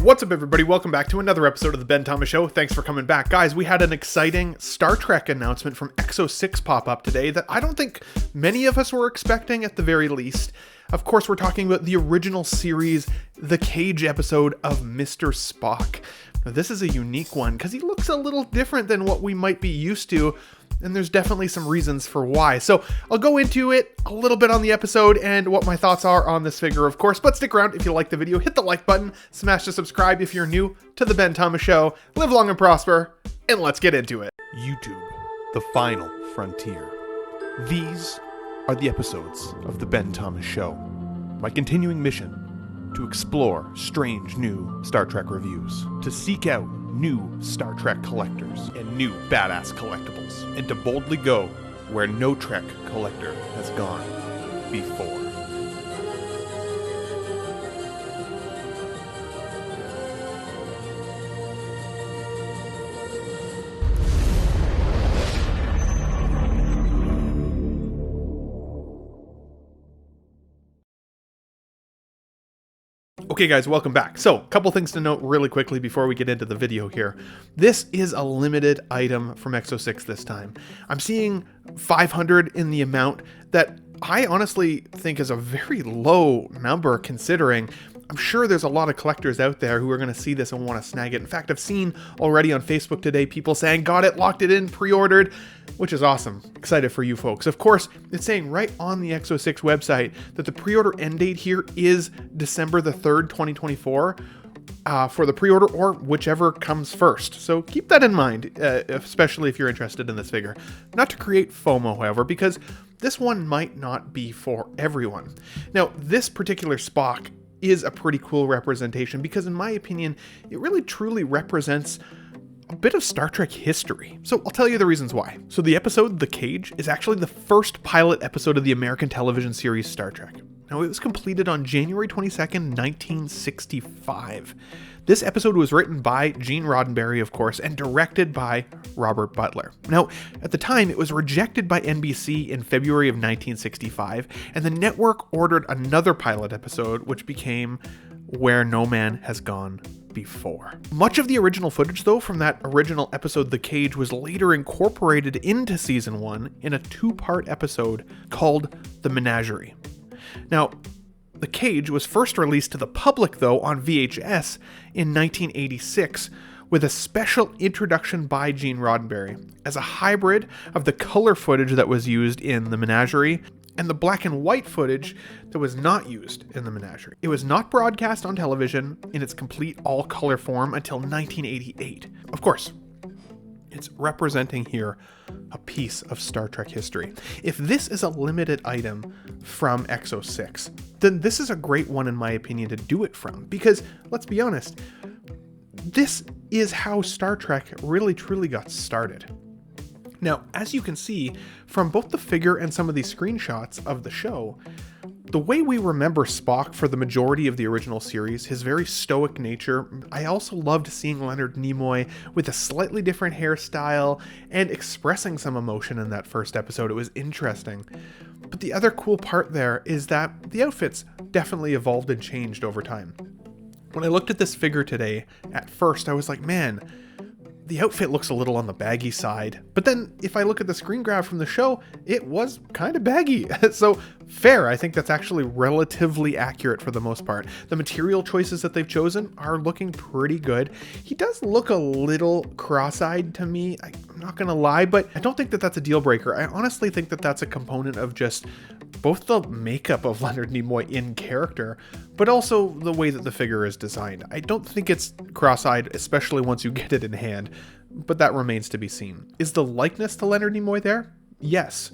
What's up, everybody? Welcome back to another episode of the Ben Thomas Show. Thanks for coming back. Guys, we had an exciting Star Trek announcement from Exo-6 pop up today that I don't think many of us were expecting at the very least. Of course, we're talking about the original series, The Cage episode of Mr. Spock. Now, this is a unique one because he looks a little different than what we might be used to, and there's definitely some reasons for why. So I'll go into it a little bit on the episode and what my thoughts are on this figure, of course. But stick around if you like the video, hit the like button, smash the subscribe if you're new to the Ben Thomas Show. Live long and prosper, and let's get into it. YouTube, the final frontier. These are the episodes of the Ben Thomas Show. My continuing mission to explore strange new Star Trek reviews, to seek out new Star Trek collectors and new badass collectibles, and to boldly go where no Trek collector has gone before. Okay guys, welcome back. So, a couple things to note really quickly before we get into the video here. This is a limited item from Exo-6 this time. I'm seeing 500 in the amount that I honestly think is a very low number considering I'm sure there's a lot of collectors out there who are going to see this and want to snag it. In fact, I've seen already on Facebook today people saying, got it, locked it in, pre-ordered, which is awesome. Excited for you folks. Of course, it's saying right on the Exo-6 website that the pre-order end date here is December the 3rd, 2024 for the pre-order or whichever comes first. So keep that in mind, especially if you're interested in this figure. Not to create FOMO, however, because this one might not be for everyone. Now, this particular Spock is a pretty cool representation because in my opinion, it really truly represents a bit of Star Trek history. So I'll tell you the reasons why. So the episode, The Cage, is actually the first pilot episode of the American television series Star Trek. Now it was completed on January 22nd, 1965. This episode was written by Gene Roddenberry, of course, and directed by Robert Butler. Now, at the time, it was rejected by NBC in February of 1965, and the network ordered another pilot episode, which became Where No Man Has Gone Before. Much of the original footage, though, from that original episode, The Cage, was later incorporated into Season 1 in a two-part episode called The Menagerie. Now, The Cage was first released to the public, though, on VHS in 1986 with a special introduction by Gene Roddenberry as a hybrid of the color footage that was used in The Menagerie and the black and white footage that was not used in The Menagerie. It was not broadcast on television in its complete all-color form until 1988. Of course, it's representing here a piece of Star Trek history. If this is a limited item from Exo-6, then this is a great one in my opinion to do it from, because let's be honest, this is how Star Trek really truly got started. Now, as you can see from both the figure and some of these screenshots of the show, the way we remember Spock for the majority of the original series, his very stoic nature, I also loved seeing Leonard Nimoy with a slightly different hairstyle and expressing some emotion in that first episode. It was interesting. But the other cool part there is that the outfits definitely evolved and changed over time. When I looked at this figure today, at first I was like, man, the outfit looks a little on the baggy side. But then if I look at the screen grab from the show, it was kind of baggy. So fair, I think that's actually relatively accurate for the most part. The material choices that they've chosen are looking pretty good. He does look a little cross-eyed to me, I'm not gonna lie, but I don't think that that's a deal breaker. I honestly think that that's a component of just both the makeup of Leonard Nimoy in character, but also the way that the figure is designed. I don't think it's cross-eyed, especially once you get it in hand, but that remains to be seen. Is the likeness to Leonard Nimoy there? Yes.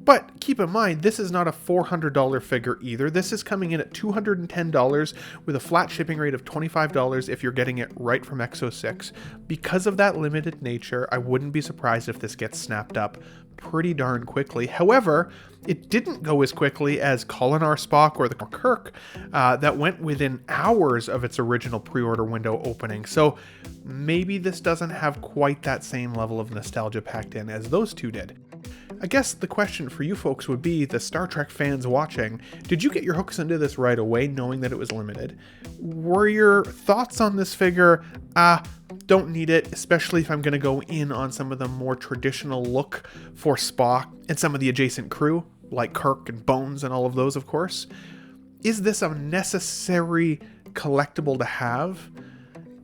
But keep in mind, this is not a $400 figure either. This is coming in at $210 with a flat shipping rate of $25 if you're getting it right from Exo-6. Because of that limited nature, I wouldn't be surprised if this gets snapped up pretty darn quickly. However, it didn't go as quickly as Kolinahr Spock or the Kirk that went within hours of its original pre-order window opening. So maybe this doesn't have quite that same level of nostalgia packed in as those two did. I guess the question for you folks would be, the Star Trek fans watching, did you get your hooks into this right away knowing that it was limited? Were your thoughts on this figure, don't need it, especially if I'm going to go in on some of the more traditional look for Spock and some of the adjacent crew, like Kirk and Bones and all of those, of course? Is this a necessary collectible to have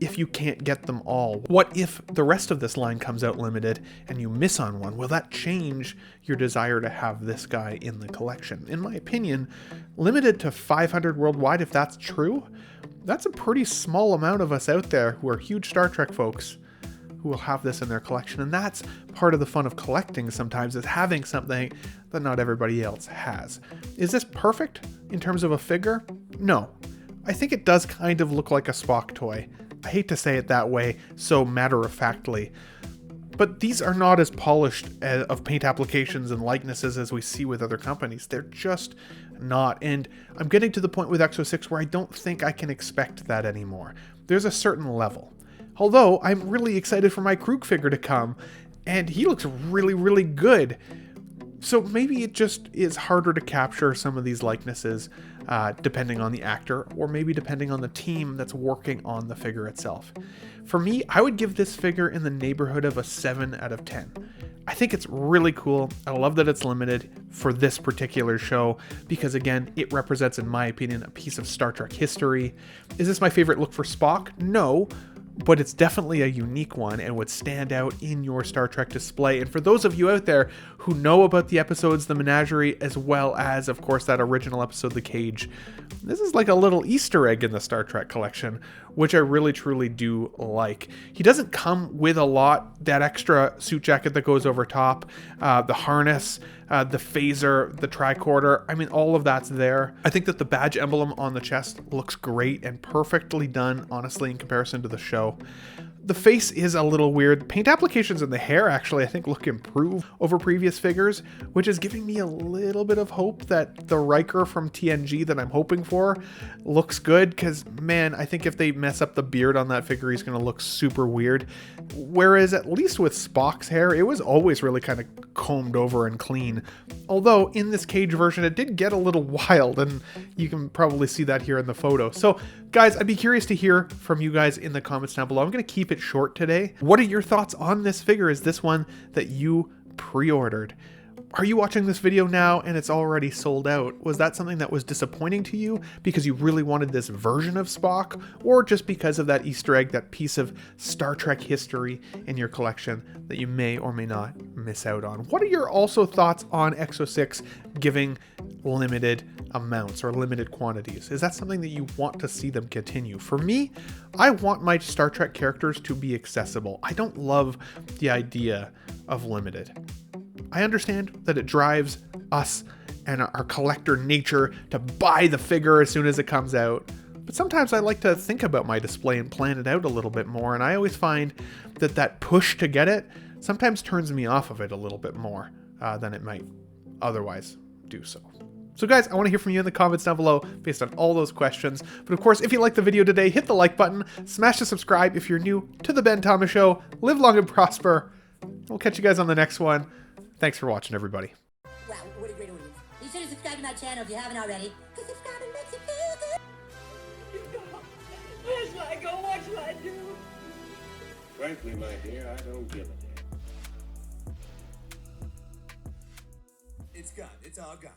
if you can't get them all? What if the rest of this line comes out limited and you miss on one? Will that change your desire to have this guy in the collection? In my opinion, limited to 500 worldwide, if that's true, that's a pretty small amount of us out there who are huge Star Trek folks who will have this in their collection. And that's part of the fun of collecting sometimes, is having something that not everybody else has. Is this perfect in terms of a figure? No. I think it does kind of look like a Spock toy. I hate to say it that way so matter-of-factly, but these are not as polished of paint applications and likenesses as we see with other companies. They're just not, and I'm getting to the point with Exo-6 where I don't think I can expect that anymore. There's a certain level. Although, I'm really excited for my Krug figure to come, and he looks really, really good. So maybe it just is harder to capture some of these likenesses depending on the actor, or maybe depending on the team that's working on the figure itself. For me, I would give this figure in the neighborhood of a 7 out of 10. I think it's really cool. I love that it's limited for this particular show because, again, it represents, in my opinion, a piece of Star Trek history. Is this my favorite look for Spock? No. But it's definitely a unique one and would stand out in your Star Trek display. And for those of you out there who know about the episodes, the Menagerie, as well as, of course, that original episode, The Cage, this is like a little Easter egg in the Star Trek collection, which I really, truly do like. He doesn't come with a lot. That extra suit jacket that goes over top, the harness, the phaser, the tricorder, I mean, all of that's there. I think that the badge emblem on the chest looks great and perfectly done, honestly, in comparison to the show. The face is a little weird. Paint applications in the hair actually, I think, look improved over previous figures, which is giving me a little bit of hope that the Riker from TNG that I'm hoping for looks good, because, man, I think if they mess up the beard on that figure, he's going to look super weird. Whereas, at least with Spock's hair, it was always really kind of combed over and clean. Although, in this Cage version, it did get a little wild, and you can probably see that here in the photo. So, guys, I'd be curious to hear from you guys in the comments down below. I'm going to keep it short today. What are your thoughts on this figure? Is this one that you pre-ordered? Are you watching this video now and it's already sold out? Was that something that was disappointing to you because you really wanted this version of Spock, or just because of that Easter egg, that piece of Star Trek history in your collection that you may or may not miss out on? What are your also thoughts on Exo-6 giving limited amounts or limited quantities? Is that something that you want to see them continue? For me, I want my Star Trek characters to be accessible. I don't love the idea of limited. I understand that it drives us and our collector nature to buy the figure as soon as it comes out, but sometimes I like to think about my display and plan it out a little bit more, and I always find that that push to get it sometimes turns me off of it a little bit more than it might otherwise do so. So guys, I want to hear from you in the comments down below based on all those questions. But of course, if you liked the video today, hit the like button, smash the subscribe if you're new to the Ben Thomas Show. Live long and prosper. We'll catch you guys on the next one. Thanks for watching, everybody. Wow, what a great audience. Be sure to subscribe to my channel if you haven't already, because subscribing makes you feel good. Where should I go? What should I do? Frankly, my dear, I don't give a damn. It's gone. It's all gone.